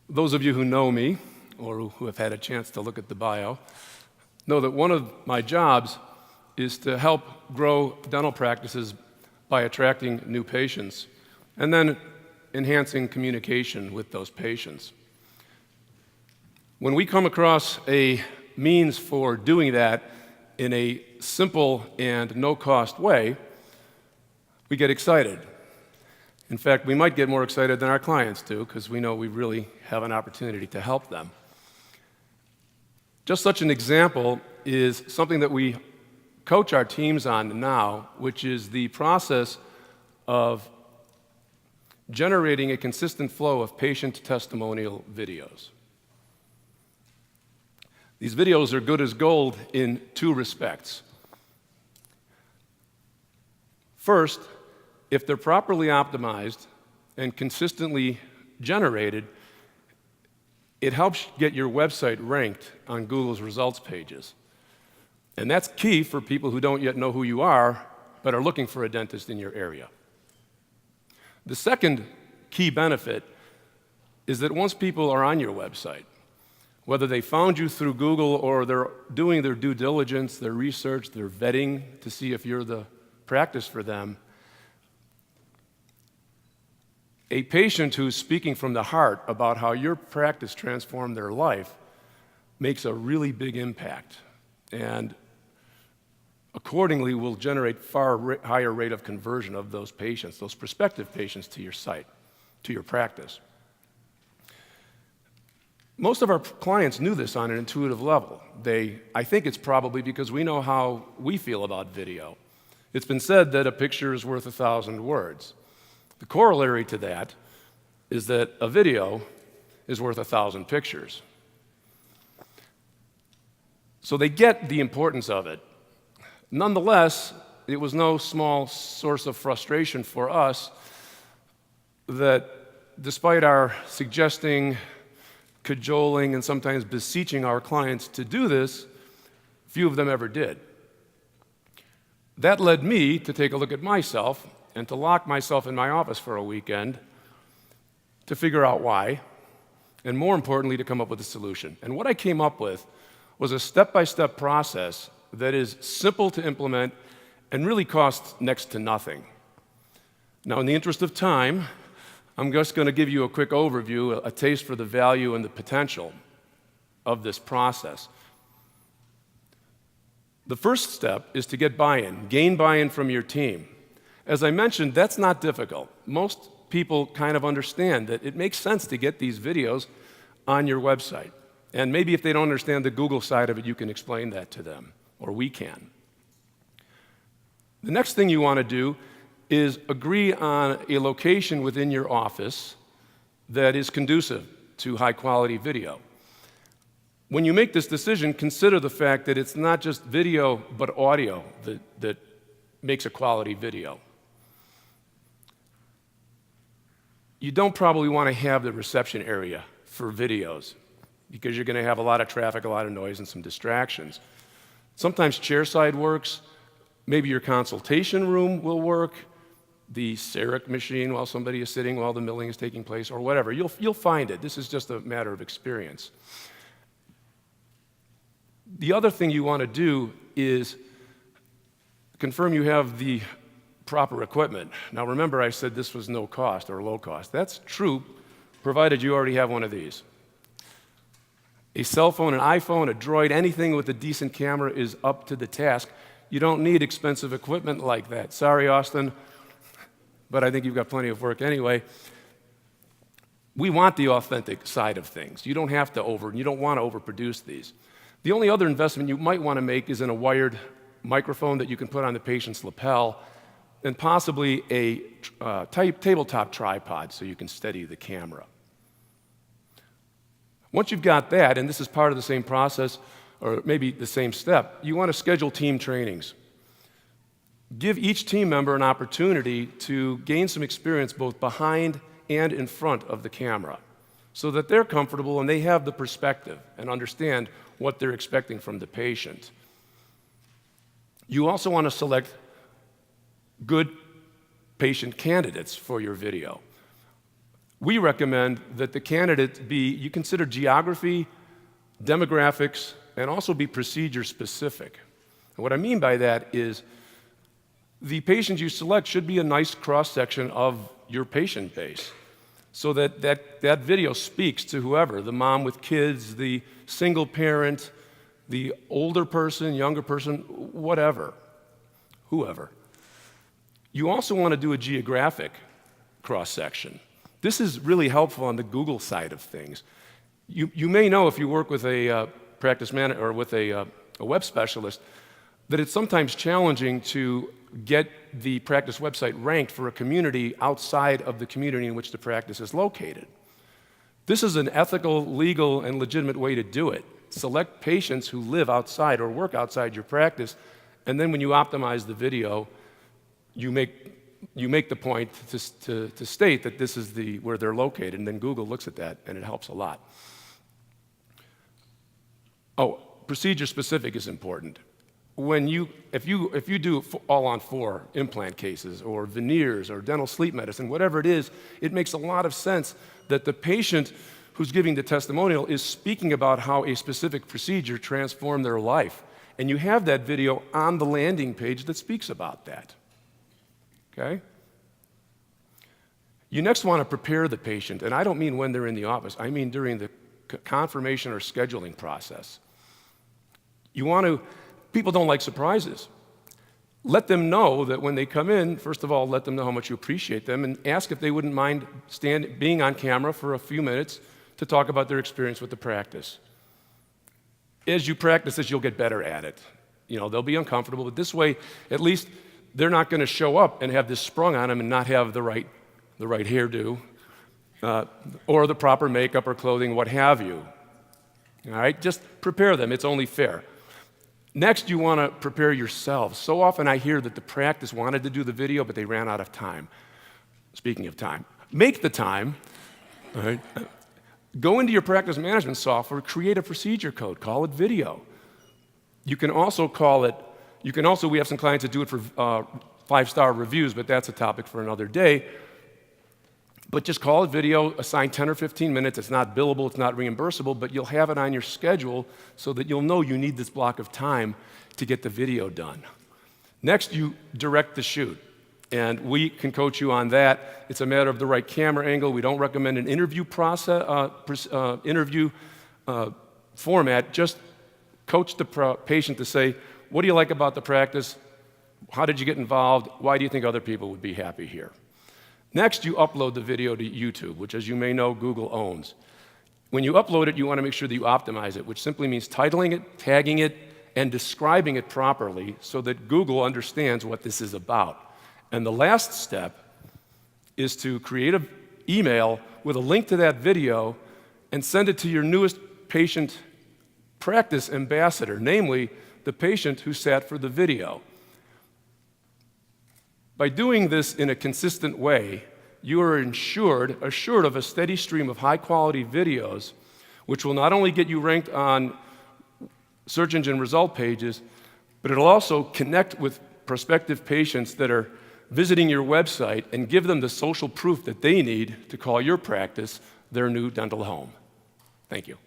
Those of you who know me, or who have had a chance to look at the bio, know that one of my jobs is to help grow dental practices by attracting new patients and then enhancing communication with those patients. When we come across a means for doing that in a simple and no-cost way, we get excited. In fact, we might get more excited than our clients do because we know we really have an opportunity to help them. Just such an example is something that we coach our teams on now, which is the process of generating a consistent flow of patient testimonial videos. These videos are good as gold in two respects. First, if they're properly optimized and consistently generated, it helps get your website ranked on Google's results pages. And that's key for people who don't yet know who you are, but are looking for a dentist in your area. The second key benefit is that once people are on your website, whether they found you through Google or they're doing their due diligence, their research, their vetting to see if you're the practice for them, a patient who's speaking from the heart about how your practice transformed their life makes a really big impact, and accordingly will generate far higher rate of conversion of those patients, those prospective patients, to your site, to your practice. Most of our clients knew this on an intuitive level. I think it's probably because we know how we feel about video. It's been said that a picture is worth 1,000 words. The corollary to that is that a video is worth 1,000 pictures. So they get the importance of it. Nonetheless, it was no small source of frustration for us that despite our suggesting, cajoling, and sometimes beseeching our clients to do this, few of them ever did. That led me to take a look at myself and to lock myself in my office for a weekend to figure out why, and more importantly, to come up with a solution. And what I came up with was a step-by-step process that is simple to implement and really costs next to nothing. Now, in the interest of time, I'm just going to give you a quick overview, a taste for the value and the potential of this process. The first step is to get buy-in, gain buy-in from your team. As I mentioned, that's not difficult. Most people kind of understand that it makes sense to get these videos on your website. And maybe if they don't understand the Google side of it, you can explain that to them, or we can. The next thing you want to do is agree on a location within your office that is conducive to high-quality video. When you make this decision, consider the fact that it's not just video, but audio that makes a quality video. You don't probably want to have the reception area for videos because you're going to have a lot of traffic, a lot of noise, and some distractions. Sometimes chairside works. Maybe your consultation room will work, the CEREC machine while somebody is sitting while the milling is taking place, or whatever. You'll find it. This is just a matter of experience. The other thing you want to do is confirm you have the proper equipment. Now remember, I said this was no cost or low cost. That's true, provided you already have one of these. A cell phone, an iPhone, a Droid, anything with a decent camera is up to the task. You don't need expensive equipment like that. Sorry, Austin, but I think you've got plenty of work anyway. We want the authentic side of things. You don't want to overproduce these. The only other investment you might want to make is in a wired microphone that you can put on the patient's lapel, and possibly a tabletop tripod so you can steady the camera. Once you've got that, and this is part of the same process, or maybe the same step, you want to schedule team trainings. Give each team member an opportunity to gain some experience both behind and in front of the camera so that they're comfortable and they have the perspective and understand what they're expecting from the patient. You also want to select good patient candidates for your video. we recommend that the candidate you consider geography, demographics, and also be procedure specific. And what I mean by that is the patients you select should be a nice cross-section of your patient base so that video speaks to whoever, the mom with kids, the single parent, the older person, younger person, whatever, whoever. You also want to do a geographic cross-section. This is really helpful on the Google side of things. You may know if you work with a practice manager or with a web specialist that it's sometimes challenging to get the practice website ranked for a community outside of the community in which the practice is located. This is an ethical, legal, and legitimate way to do it. Select patients who live outside or work outside your practice, and then when you optimize the video, you make the point to state that this is where they're located, and then Google looks at that, and it helps a lot. Oh, procedure specific is important. If you do all-on-4 implant cases or veneers or dental sleep medicine, whatever it is, it makes a lot of sense that the patient who's giving the testimonial is speaking about how a specific procedure transformed their life. And you have that video on the landing page that speaks about that. Okay? You next want to prepare the patient, and I don't mean when they're in the office, I mean during the confirmation or scheduling process. People don't like surprises. Let them know that when they come in, first of all, let them know how much you appreciate them and ask if they wouldn't mind being on camera for a few minutes to talk about their experience with the practice. As you practice this, you'll get better at it. They'll be uncomfortable, but this way, at least they're not going to show up and have this sprung on them and not have the right hairdo or the proper makeup or clothing, what have you. All right, just prepare them. It's only fair. Next, you want to prepare yourselves. So often I hear that the practice wanted to do the video, but they ran out of time. Speaking of time, make the time. All right. Go into your practice management software, create a procedure code, call it video. We have some clients that do it for 5-star reviews, but that's a topic for another day. But just call it video, assign 10 or 15 minutes. It's not billable, it's not reimbursable, but you'll have it on your schedule so that you'll know you need this block of time to get the video done. Next, you direct the shoot, and we can coach you on that. It's a matter of the right camera angle. We don't recommend an interview format. Just coach the patient to say, what do you like about the practice? How did you get involved? Why do you think other people would be happy here? Next, you upload the video to YouTube, which, as you may know, Google owns. When you upload it, you want to make sure that you optimize it, which simply means titling it, tagging it, and describing it properly so that Google understands what this is about. And the last step is to create an email with a link to that video and send it to your newest patient practice ambassador, namely the patient who sat for the video. By doing this in a consistent way, you are assured of a steady stream of high-quality videos, which will not only get you ranked on search engine result pages, but it'll also connect with prospective patients that are visiting your website and give them the social proof that they need to call your practice their new dental home. Thank you.